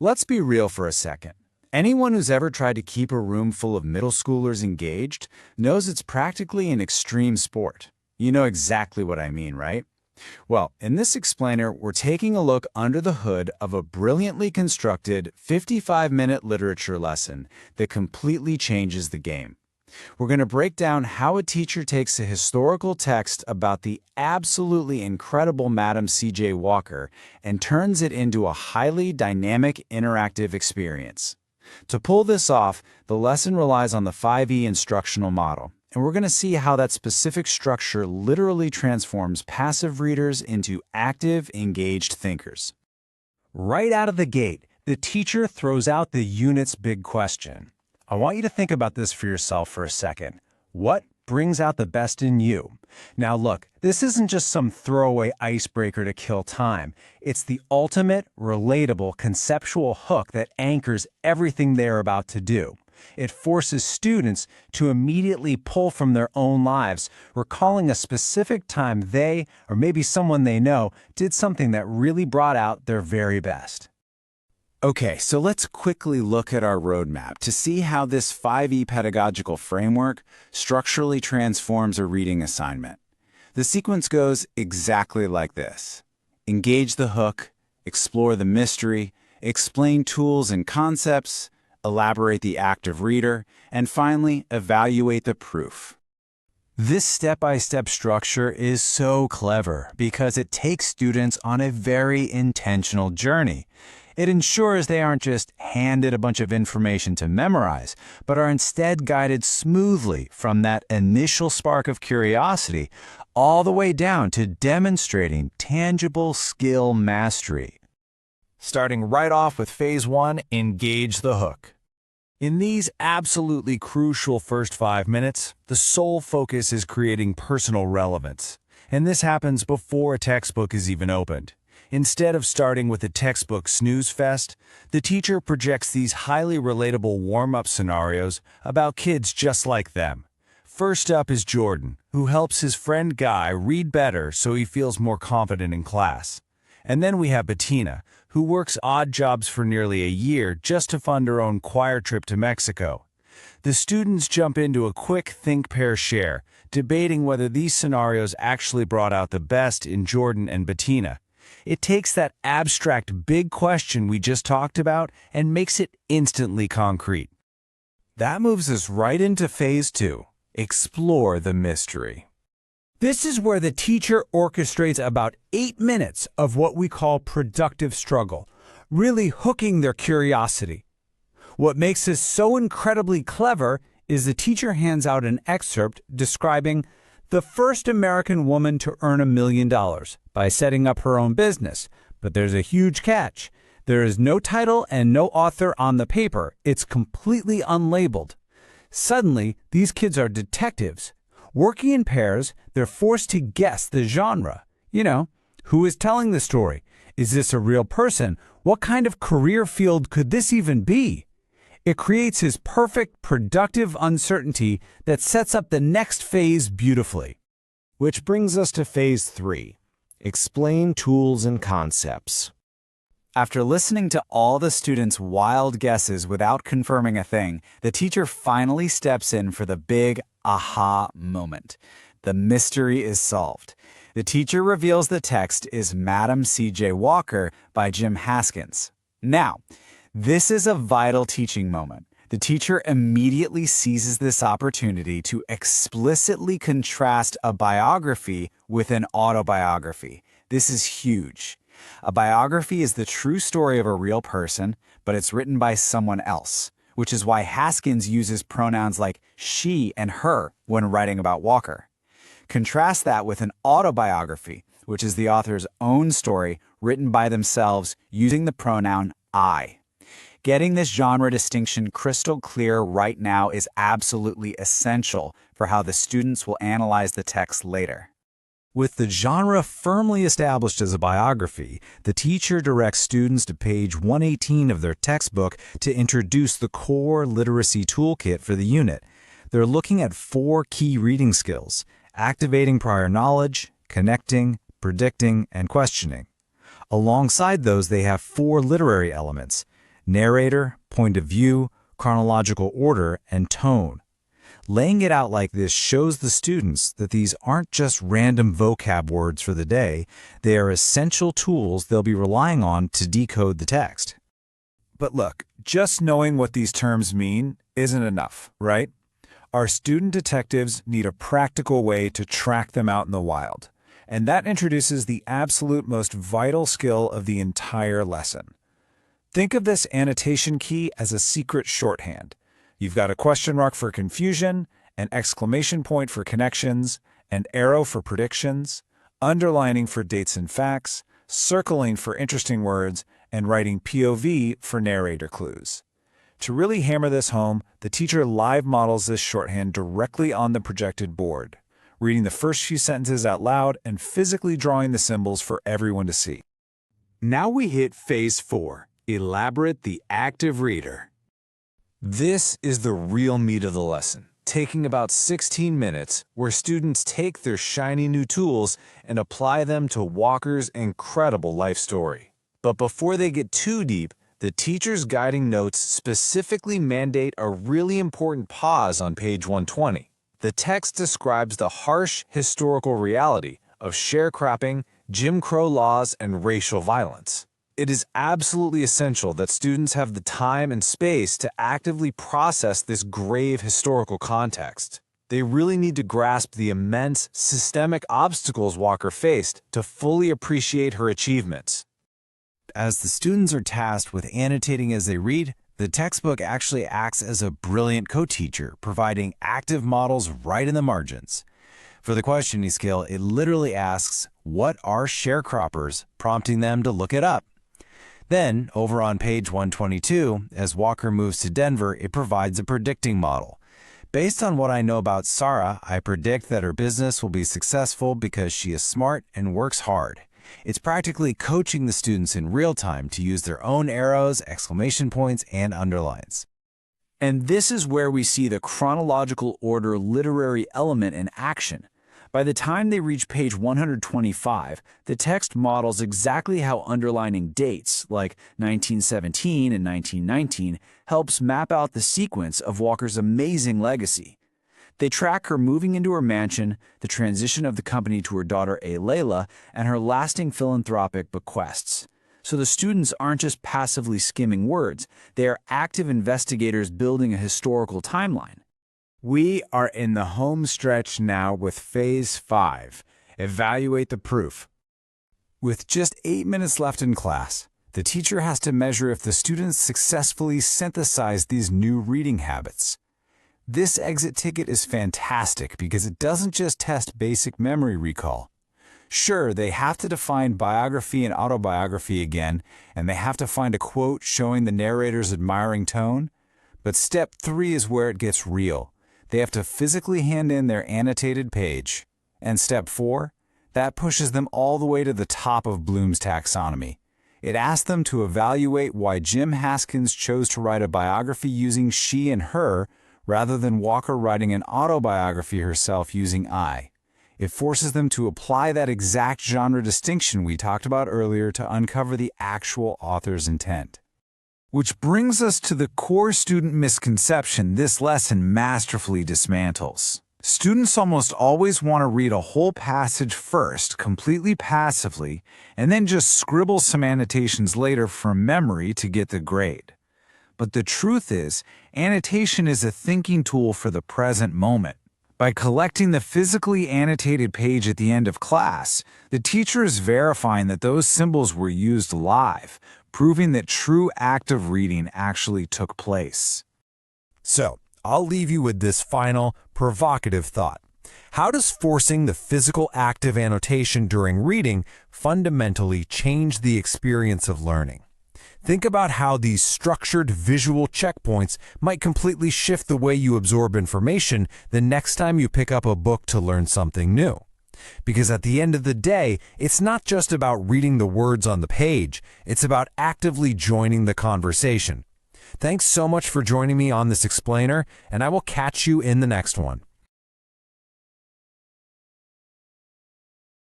Let's be real for a second. Anyone who's ever tried to keep a room full of middle schoolers engaged knows it's practically an extreme sport. You know exactly what I mean, right? Well, in this explainer, we're taking a look under the hood of a brilliantly constructed 55-minute literature lesson that completely changes the game. We're going to break down how a teacher takes a historical text about the absolutely incredible Madam C.J. Walker and turns it into a highly dynamic, interactive experience. To pull this off, the lesson relies on the 5E instructional model, and we're going to see how that specific structure literally transforms passive readers into active, engaged thinkers. Right out of the gate, the teacher throws out the unit's big question. I want you to think about this for yourself for a second. What brings out the best in you? Now look, this isn't just some throwaway icebreaker to kill time. It's the ultimate, relatable, conceptual hook that anchors everything they're about to do. It forces students to immediately pull from their own lives, recalling a specific time they, or maybe someone they know, did something that really brought out their very best. Okay, so let's quickly look at our roadmap to see how this 5E pedagogical framework structurally transforms a reading assignment. The sequence goes exactly like this. Engage the hook, explore the mystery, explain tools and concepts, elaborate the active reader, and finally, evaluate the proof. This step-by-step structure is so clever because it takes students on a very intentional journey. It ensures they aren't just handed a bunch of information to memorize, but are instead guided smoothly from that initial spark of curiosity all the way down to demonstrating tangible skill mastery. Starting right off with Phase 1, engage the hook. In these absolutely crucial first 5 minutes, the sole focus is creating personal relevance, and this happens before a textbook is even opened. Instead of starting with a textbook snooze fest, the teacher projects these highly relatable warm-up scenarios about kids just like them. First up is Jordan, who helps his friend Guy read better so he feels more confident in class. And then we have Bettina, who works odd jobs for nearly a year just to fund her own choir trip to Mexico. The students jump into a quick think, pair, share, debating whether these scenarios actually brought out the best in Jordan and Bettina. It takes that abstract big question we just talked about and makes it instantly concrete. That moves us right into Phase 2, explore the mystery. This is where the teacher orchestrates about 8 minutes of what we call productive struggle, really hooking their curiosity. What makes this so incredibly clever is the teacher hands out an excerpt describing the first American woman to earn $1 million by setting up her own business. But there's a huge catch. There is no title and no author on the paper. It's completely unlabeled. Suddenly, these kids are detectives. Working in pairs, they're forced to guess the genre. You know, who is telling the story? Is this a real person? What kind of career field could this even be? It creates his perfect, productive uncertainty that sets up the next phase beautifully. Which brings us to Phase 3, explain tools and concepts. After listening to all the students' wild guesses without confirming a thing, the teacher finally steps in for the big aha moment. The mystery is solved. The teacher reveals the text is Madam C.J. Walker by Jim Haskins. Now, this is a vital teaching moment. The teacher immediately seizes this opportunity to explicitly contrast a biography with an autobiography. This is huge. A biography is the true story of a real person, but it's written by someone else, which is why Haskins uses pronouns like she and her when writing about Walker. Contrast that with an autobiography, which is the author's own story written by themselves using the pronoun I. Getting this genre distinction crystal clear right now is absolutely essential for how the students will analyze the text later. With the genre firmly established as a biography, the teacher directs students to page 118 of their textbook to introduce the core literacy toolkit for the unit. They're looking at 4 key reading skills: activating prior knowledge, connecting, predicting, and questioning. Alongside those, they have 4 literary elements: narrator, point of view, chronological order, and tone. Laying it out like this shows the students that these aren't just random vocab words for the day, they are essential tools they'll be relying on to decode the text. But look, just knowing what these terms mean isn't enough, right? Our student detectives need a practical way to track them out in the wild. And that introduces the absolute most vital skill of the entire lesson. Think of this annotation key as a secret shorthand. You've got a question mark for confusion, an exclamation point for connections, an arrow for predictions, underlining for dates and facts, circling for interesting words, and writing POV for narrator clues. To really hammer this home, the teacher live models this shorthand directly on the projected board, reading the first few sentences out loud and physically drawing the symbols for everyone to see. Now we hit Phase 4, Elaborate the Active Reader. This is the real meat of the lesson, taking about 16 minutes, where students take their shiny new tools and apply them to Walker's incredible life story. But before they get too deep, the teacher's guiding notes specifically mandate a really important pause on page 120. The text describes the harsh historical reality of sharecropping, Jim Crow laws, and racial violence. It is absolutely essential that students have the time and space to actively process this grave historical context. They really need to grasp the immense systemic obstacles Walker faced to fully appreciate her achievements. As the students are tasked with annotating as they read, the textbook actually acts as a brilliant co-teacher, providing active models right in the margins. For the questioning skill, it literally asks, "What are sharecroppers?" prompting them to look it up. Then, over on page 122, as Walker moves to Denver, it provides a predicting model. Based on what I know about Sarah, I predict that her business will be successful because she is smart and works hard. It's practically coaching the students in real time to use their own arrows, exclamation points, and underlines. And this is where we see the chronological order literary element in action. By the time they reach page 125, the text models exactly how underlining dates, like 1917 and 1919, helps map out the sequence of Walker's amazing legacy. They track her moving into her mansion, the transition of the company to her daughter Layla, and her lasting philanthropic bequests. So the students aren't just passively skimming words, they are active investigators building a historical timeline. We are in the home stretch now with Phase 5, Evaluate the Proof. With just 8 minutes left in class, the teacher has to measure if the students successfully synthesize these new reading habits. This exit ticket is fantastic because it doesn't just test basic memory recall. Sure, they have to define biography and autobiography again, and they have to find a quote showing the narrator's admiring tone, but step 3 is where it gets real. They have to physically hand in their annotated page. And step 4, that pushes them all the way to the top of Bloom's taxonomy. It asks them to evaluate why Jim Haskins chose to write a biography using she and her, rather than Walker writing an autobiography herself using I. It forces them to apply that exact genre distinction we talked about earlier to uncover the actual author's intent. Which brings us to the core student misconception this lesson masterfully dismantles. Students almost always want to read a whole passage first, completely passively, and then just scribble some annotations later from memory to get the grade. But the truth is, annotation is a thinking tool for the present moment. By collecting the physically annotated page at the end of class, the teacher is verifying that those symbols were used live, proving that true active reading actually took place. So, I'll leave you with this final, provocative thought. How does forcing the physical active annotation during reading fundamentally change the experience of learning? Think about how these structured visual checkpoints might completely shift the way you absorb information the next time you pick up a book to learn something new. Because at the end of the day, it's not just about reading the words on the page, it's about actively joining the conversation. Thanks so much for joining me on this explainer, and I will catch you in the next one.